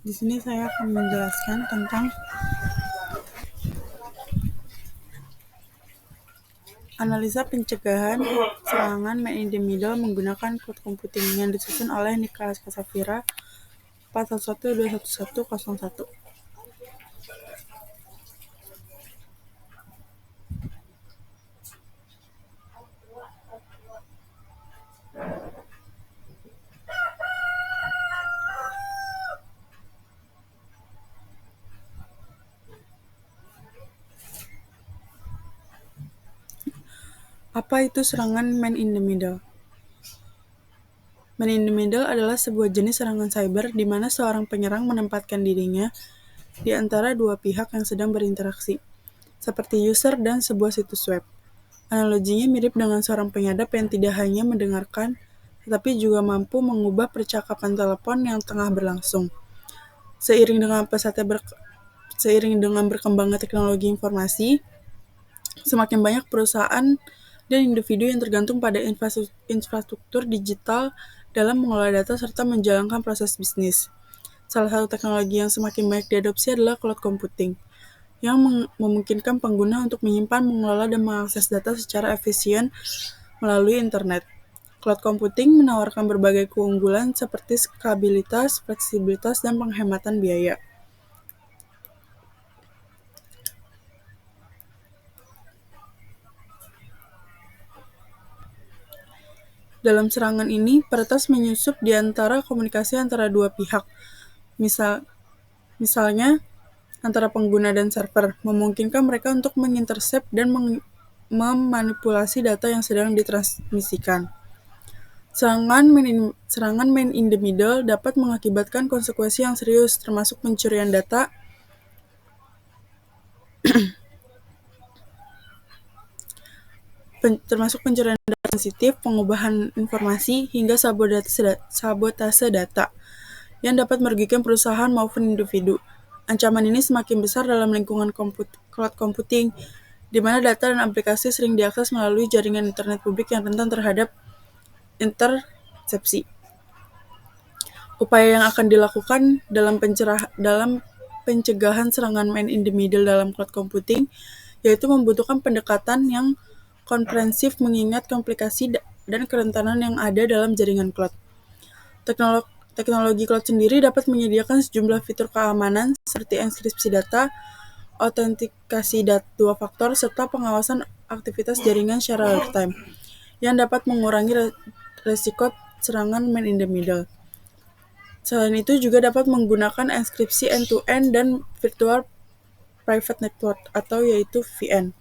Di sini saya akan menjelaskan tentang analisa pencegahan serangan man in the middle menggunakan cloud computing yang disusun oleh Nicholas Casavira 411211101. Apa itu serangan man in the middle? Man in the middle adalah sebuah jenis serangan cyber di mana seorang penyerang menempatkan dirinya di antara dua pihak yang sedang berinteraksi, seperti user dan sebuah situs web. Analoginya mirip dengan seorang penyadap yang tidak hanya mendengarkan, tetapi juga mampu mengubah percakapan telepon yang tengah berlangsung. Seiring dengan berkembangnya teknologi informasi, semakin banyak perusahaan dan individu yang tergantung pada infrastruktur digital dalam mengelola data serta menjalankan proses bisnis. Salah satu teknologi yang semakin banyak diadopsi adalah cloud computing, yang memungkinkan pengguna untuk menyimpan, mengelola, dan mengakses data secara efisien melalui internet. Cloud computing menawarkan berbagai keunggulan seperti skabilitas, fleksibilitas, dan penghematan biaya. Dalam serangan ini, peretas menyusup di antara komunikasi antara dua pihak, misalnya antara pengguna dan server, memungkinkan mereka untuk mengintercept dan memanipulasi data yang sedang ditransmisikan. Serangan man in the middle dapat mengakibatkan konsekuensi yang serius, termasuk pencurian data, sensitif, pengubahan informasi, hingga sabotase data, yang dapat merugikan perusahaan maupun individu. Ancaman ini semakin besar dalam lingkungan cloud computing, di mana data dan aplikasi sering diakses melalui jaringan internet publik yang rentan terhadap intersepsi. Upaya yang akan dilakukan dalam pencegahan serangan man in the middle dalam cloud computing yaitu membutuhkan pendekatan yang komprehensif mengingat komplikasi dan kerentanan yang ada dalam jaringan cloud. Teknologi cloud sendiri dapat menyediakan sejumlah fitur keamanan seperti enkripsi data, autentikasi dua faktor, serta pengawasan aktivitas jaringan secara real-time, yang dapat mengurangi resiko serangan man in the middle. Selain itu juga dapat menggunakan enkripsi end-to-end dan virtual private network atau yaitu VN.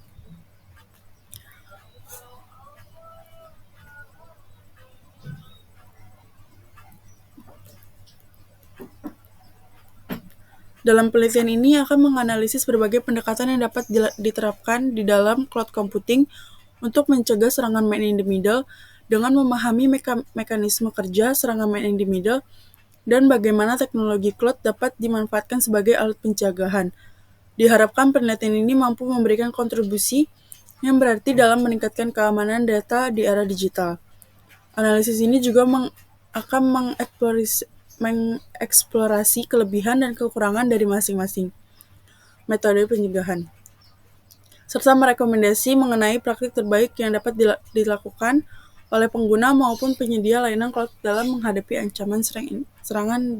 Dalam penelitian ini akan menganalisis berbagai pendekatan yang dapat diterapkan di dalam cloud computing untuk mencegah serangan man in the middle dengan memahami mekanisme kerja serangan man in the middle dan bagaimana teknologi cloud dapat dimanfaatkan sebagai alat pencegahan. Diharapkan penelitian ini mampu memberikan kontribusi yang berarti dalam meningkatkan keamanan data di era digital. Analisis ini juga akan mengeksplorasi kelebihan dan kekurangan dari masing-masing metode pencegahan, serta merekomendasi mengenai praktik terbaik yang dapat dilakukan oleh pengguna maupun penyedia layanan cloud dalam menghadapi ancaman serangan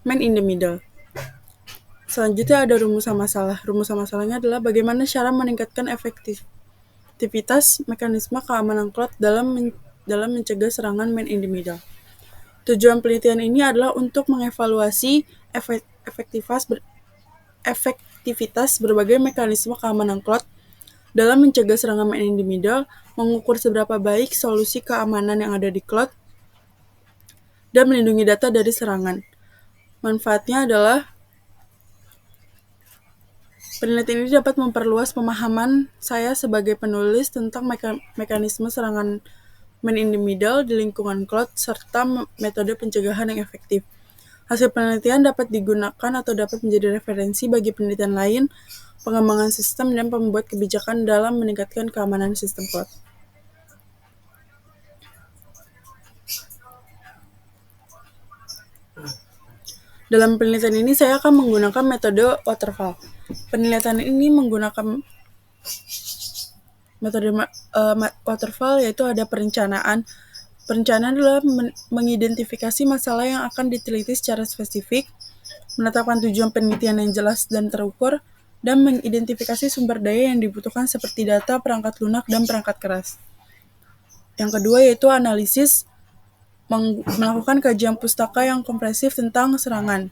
man in the middle. Selanjutnya ada rumusan masalah. Rumusan masalahnya adalah bagaimana cara meningkatkan efektivitas mekanisme keamanan cloud dalam mencegah serangan man in the middle. Tujuan penelitian ini adalah untuk mengevaluasi efektivitas berbagai mekanisme keamanan cloud dalam mencegah serangan man in the middle, mengukur seberapa baik solusi keamanan yang ada di cloud, dan melindungi data dari serangan. Manfaatnya adalah penelitian ini dapat memperluas pemahaman saya sebagai penulis tentang mekanisme serangan man in the middle di lingkungan cloud serta metode pencegahan yang efektif. Hasil penelitian dapat digunakan atau dapat menjadi referensi bagi penelitian lain, pengembangan sistem, dan pembuat kebijakan dalam meningkatkan keamanan sistem cloud. Dalam penelitian ini saya akan menggunakan metode waterfall. Penelitian ini menggunakan metode waterfall, yaitu ada perencanaan. Perencanaan adalah mengidentifikasi masalah yang akan diteliti secara spesifik, menetapkan tujuan penelitian yang jelas dan terukur, dan mengidentifikasi sumber daya yang dibutuhkan seperti data, perangkat lunak, dan perangkat keras. Yang kedua yaitu analisis, melakukan kajian pustaka yang komprehensif tentang serangan,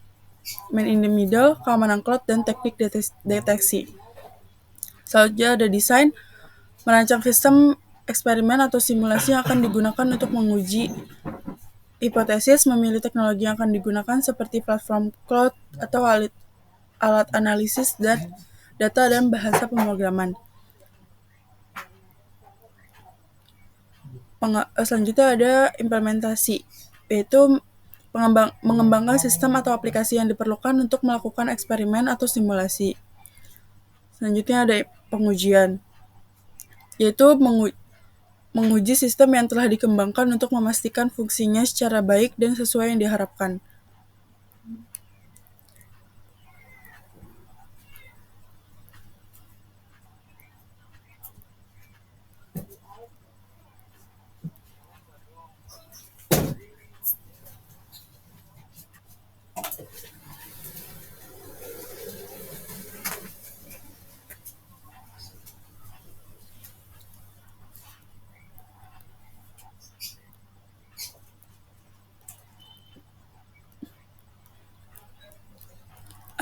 man in the middle, keamanan cloud, dan teknik deteksi. Selanjutnya ada desain, merancang sistem eksperimen atau simulasi yang akan digunakan untuk menguji hipotesis, memilih teknologi yang akan digunakan seperti platform cloud atau alat analisis dan data dan bahasa pemrograman. Selanjutnya ada implementasi, yaitu mengembangkan sistem atau aplikasi yang diperlukan untuk melakukan eksperimen atau simulasi. Selanjutnya ada pengujian, yaitu menguji sistem yang telah dikembangkan untuk memastikan fungsinya secara baik dan sesuai yang diharapkan.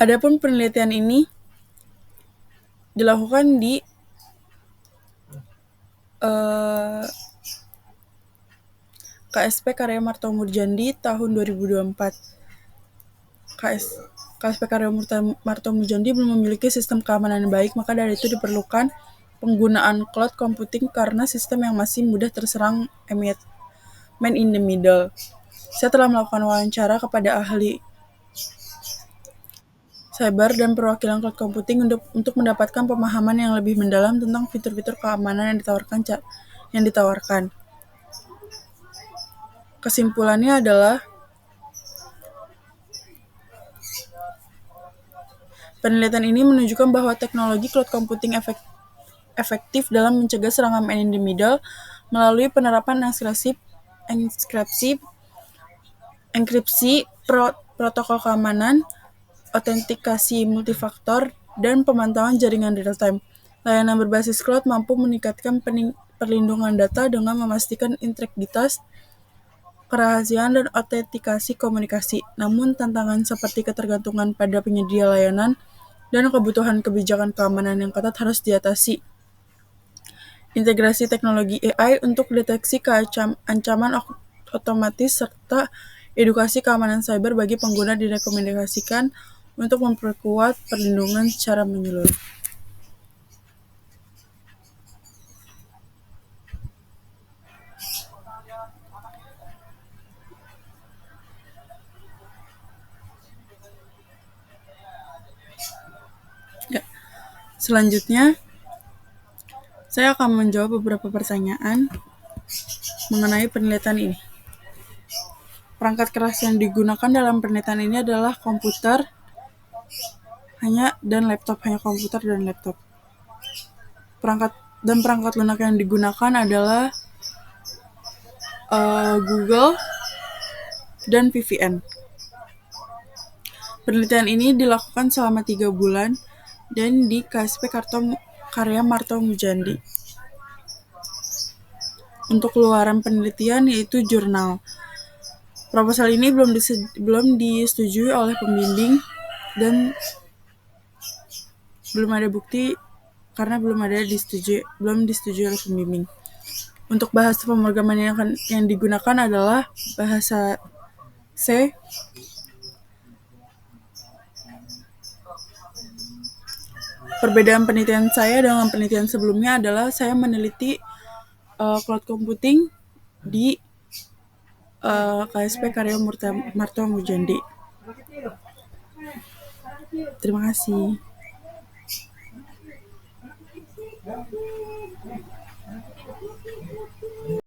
Adapun penelitian ini dilakukan di KSP Karya Marto Murjandi tahun 2024. KSP Karya Marto Murjandi belum memiliki sistem keamanan yang baik, maka dari itu diperlukan penggunaan cloud computing karena sistem yang masih mudah terserang man in the middle. Saya telah melakukan wawancara kepada ahli cyber dan perwakilan cloud computing untuk mendapatkan pemahaman yang lebih mendalam tentang fitur-fitur keamanan yang ditawarkan. Kesimpulannya adalah penelitian ini menunjukkan bahwa teknologi cloud computing efektif dalam mencegah serangan man in the middle melalui penerapan enkripsi, protokol keamanan, autentikasi multifaktor, dan pemantauan jaringan real-time. Layanan berbasis cloud mampu meningkatkan perlindungan data dengan memastikan integritas, kerahasiaan, dan autentikasi komunikasi. Namun, tantangan seperti ketergantungan pada penyedia layanan dan kebutuhan kebijakan keamanan yang ketat harus diatasi. Integrasi teknologi AI untuk deteksi ancaman otomatis serta edukasi keamanan cyber bagi pengguna direkomendasikan untuk memperkuat perlindungan secara menyeluruh. Ya. Selanjutnya, saya akan menjawab beberapa pertanyaan mengenai penelitian ini. Perangkat keras yang digunakan dalam penelitian ini adalah komputer dan laptop, hanya komputer dan laptop. Perangkat lunak yang digunakan adalah Google dan VPN. Penelitian ini dilakukan selama 3 bulan dan di KSP Karya Marto Murjandi. Untuk keluaran penelitian yaitu jurnal. Proposal ini belum disetujui oleh pembimbing dan belum ada bukti karena belum disetujui oleh pembimbing. Untuk bahasa pemrograman yang digunakan adalah bahasa C. Perbedaan penelitian saya dengan penelitian sebelumnya adalah saya meneliti cloud computing di KSP Karya Marto Murjandi. Terima kasih.